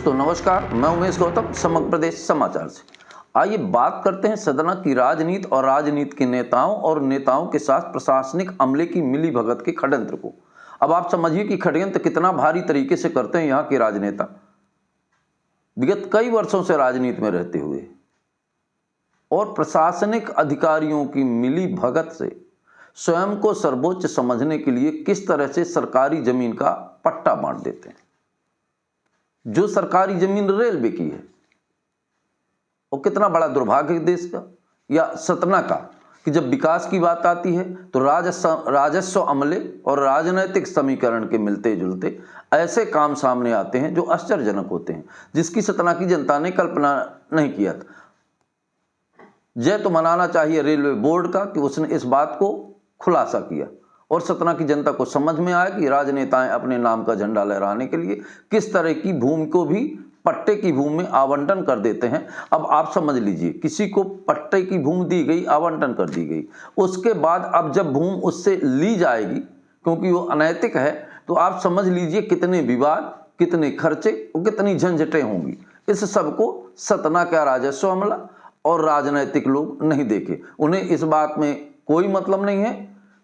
दोस्तों नमस्कार, मैं उमेश गौतम समग्र प्रदेश समाचार से। आइए बात करते हैं सदन की राजनीति और राजनीति के नेताओं और नेताओं के साथ प्रशासनिक अमले की मिली भगत के षड्यंत्र को। अब आप समझिए कि षड्यंत्र कितना भारी तरीके से करते हैं यहाँ के राजनेता, विगत कई वर्षों से राजनीति में रहते हुए, और प्रशासनिक अधिकारियों की मिली भगत से स्वयं को सर्वोच्च समझने के लिए किस तरह से सरकारी जमीन का पट्टा बांट देते हैं। जो सरकारी जमीन रेलवे की है, और कितना बड़ा दुर्भाग्य देश का या सतना का कि जब विकास की बात आती है तो राजस्व अमले और राजनैतिक समीकरण के मिलते जुलते ऐसे काम सामने आते हैं जो आश्चर्यजनक होते हैं, जिसकी सतना की जनता ने कल्पना नहीं किया था। जय तो मनाना चाहिए रेलवे बोर्ड का कि उसने इस बात को खुलासा किया और सतना की जनता को समझ में आया कि राजनेताएं अपने नाम का झंडा लहराने के लिए किस तरह की भूमि को भी पट्टे की भूमि में आवंटन कर देते हैं। अब आप समझ लीजिए, किसी को पट्टे की भूमि दी गई, आवंटन कर दी गई, उसके बाद अब जब भूमि उससे ली जाएगी क्योंकि वो अनैतिक है, तो आप समझ लीजिए कितने विवाद, कितने खर्चे और कितनी झंझटें होंगी। इस सब को सतना का राजस्व अमला और राजनैतिक लोग नहीं देखे। उन्हें इस बात में कोई मतलब नहीं है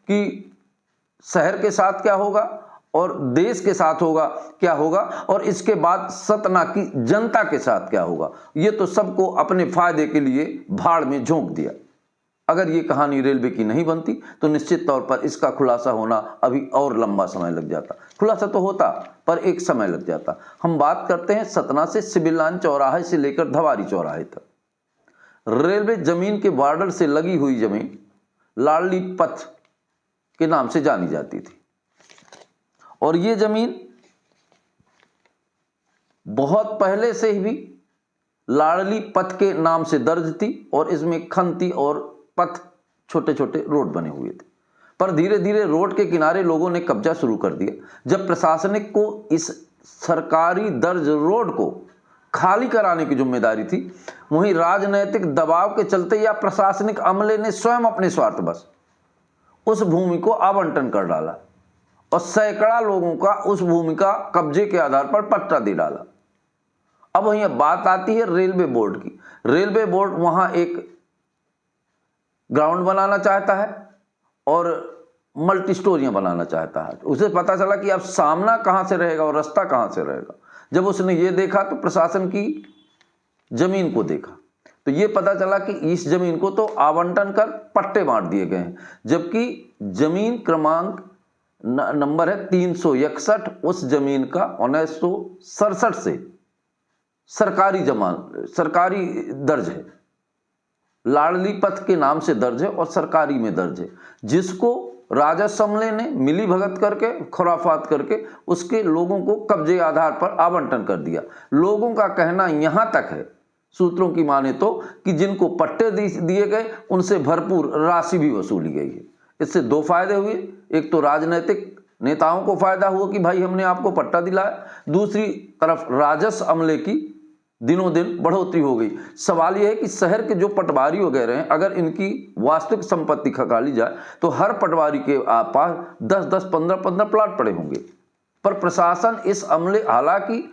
कि शहर के साथ क्या होगा और देश के साथ क्या होगा और इसके बाद सतना की जनता के साथ क्या होगा। ये तो सबको अपने फायदे के लिए भाड़ में झोंक दिया। अगर ये कहानी रेलवे की नहीं बनती तो निश्चित तौर पर इसका खुलासा होना अभी और लंबा समय लग जाता। खुलासा तो होता पर एक समय लग जाता। हम बात करते हैं सतना से सिविल लाइन चौराहे से लेकर धवारी चौराहे तक रेलवे जमीन के बॉर्डर से लगी हुई जमीन लाडली पथ के नाम से जानी जाती थी, और ये जमीन बहुत पहले से ही भी लाडली पथ के नाम से दर्ज थी और इसमें खंती और पथ छोटे छोटे रोड बने हुए थे। पर धीरे धीरे रोड के किनारे लोगों ने कब्जा शुरू कर दिया। जब प्रशासनिक को इस सरकारी दर्ज रोड को खाली कराने की जिम्मेदारी थी, वहीं राजनैतिक दबाव के चलते या प्रशासनिक अमले ने स्वयं अपने स्वार्थवश उस भूमि को आवंटन कर डाला और सैकड़ा लोगों का उस भूमि का कब्जे के आधार पर पट्टा दे डाला। अब वहीं बात आती है रेलवे बोर्ड की। रेलवे बोर्ड वहां एक ग्राउंड बनाना चाहता है और मल्टी स्टोरियां बनाना चाहता है। उसे पता चला कि अब सामना कहां से रहेगा और रास्ता कहां से रहेगा। जब उसने ये देखा तो प्रशासन की जमीन को देखा तो ये पता चला कि इस जमीन को तो आवंटन कर पट्टे बांट दिए गए हैं, जबकि जमीन क्रमांक नंबर है 361। उस जमीन का 1967 से सरकारी दर्ज है, लाडली पथ के नाम से दर्ज है और सरकारी में दर्ज है, जिसको राजस्व अमले ने मिली भगत करके खुराफात करके उसके लोगों को कब्जे आधार पर आवंटन कर दिया। लोगों का कहना यहां तक है, सूत्रों की माने तो, कि जिनको पट्टे दिए गए उनसे भरपूर राशि भी वसूली गई है। इससे दो फायदे हुए। एक तो राजनीतिक नेताओं को फायदा हुआ कि भाई हमने आपको पट्टा दिलाया, दूसरी तरफ राजस्व अमले की दिनों दिन बढ़ोतरी हो गई। सवाल यह है कि शहर के जो पटवारी वगैरह हैं, अगर इनकी वास्तविक संपत्ति खंगाली जाए तो हर पटवारी के पास 10-10, 15-15 प्लाट पड़े होंगे। पर प्रशासन इस अमले, हालांकि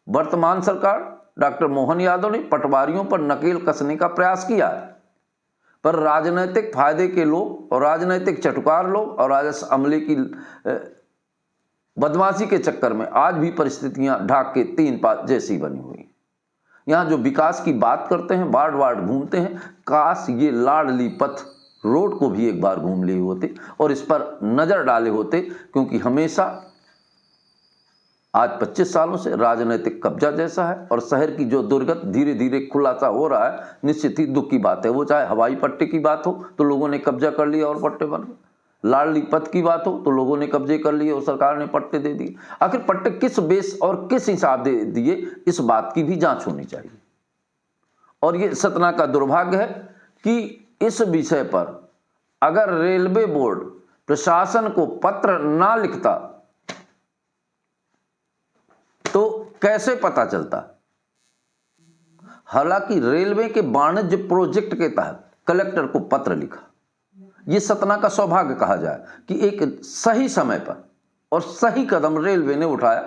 वर्तमान सरकार डॉक्टर मोहन यादव ने पटवारियों पर नकेल कसने का प्रयास किया है, पर राजनीतिक फायदे के लोग और राजनीतिक चटुकार लोग और राजस्व अमले की बदमाशी के चक्कर में आज भी परिस्थितियां ढाक के 3 पात जैसी बनी हुई। यहां जो विकास की बात करते हैं, वार्ड वार्ड घूमते हैं, काश ये लाडली पथ रोड को भी एक बार घूम लिए होते और इस पर नजर डाले होते, क्योंकि हमेशा आज 25 सालों से राजनीतिक कब्जा जैसा है और शहर की जो दुर्गत धीरे धीरे खुलासा हो रहा है, निश्चित ही दुख की बात है। वो चाहे हवाई पट्टे की बात हो तो लोगों ने कब्जा कर लिया और पट्टे बन गए, लाडली पथ की बात हो तो लोगों ने कब्जे कर लिए और सरकार ने पट्टे दे दिए। आखिर पट्टे किस बेस और किस हिसाब दे दिए, इस बात की भी जांच होनी चाहिए। और ये सतना का दुर्भाग्य है कि इस विषय पर अगर रेलवे बोर्ड प्रशासन को पत्र ना लिखता तो कैसे पता चलता। हालांकि रेलवे के वाणिज्य प्रोजेक्ट के तहत कलेक्टर को पत्र लिखा। यह सतना का सौभाग्य कहा जाए कि एक सही समय पर और सही कदम रेलवे ने उठाया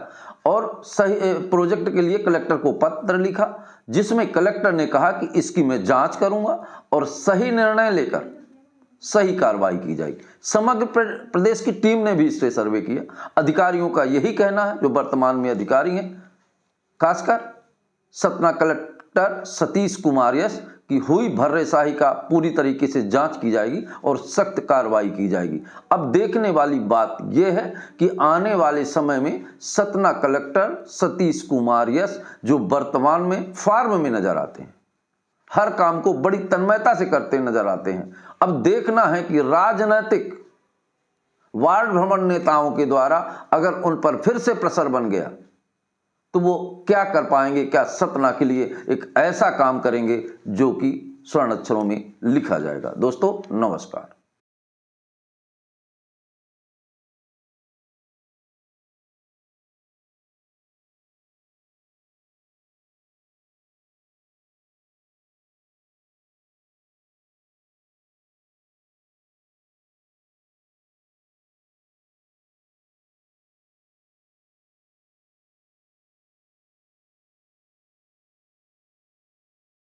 और सही प्रोजेक्ट के लिए कलेक्टर को पत्र लिखा, जिसमें कलेक्टर ने कहा कि इसकी मैं जांच करूंगा और सही निर्णय लेकर सही कार्रवाई की जाएगी। समग्र प्रदेश की टीम ने भी इस पे सर्वे किया। अधिकारियों का यही कहना है, जो वर्तमान में अधिकारी हैं, खासकर सतना कलेक्टर सतीश कुमार यस, की हुई भर्रेशाही का पूरी तरीके से जांच की जाएगी और सख्त कार्रवाई की जाएगी। अब देखने वाली बात यह है कि आने वाले समय में सतना कलेक्टर सतीश कुमार यस, जो वर्तमान में फार्म में नजर आते हैं, हर काम को बड़ी तन्मयता से करते नजर आते हैं, अब देखना है कि राजनीतिक वार्ड भ्रमण नेताओं के द्वारा अगर उन पर फिर से प्रेशर बन गया तो वो क्या कर पाएंगे, क्या सतना के लिए एक ऐसा काम करेंगे जो कि स्वर्ण अक्षरों में लिखा जाएगा। दोस्तों नमस्कार।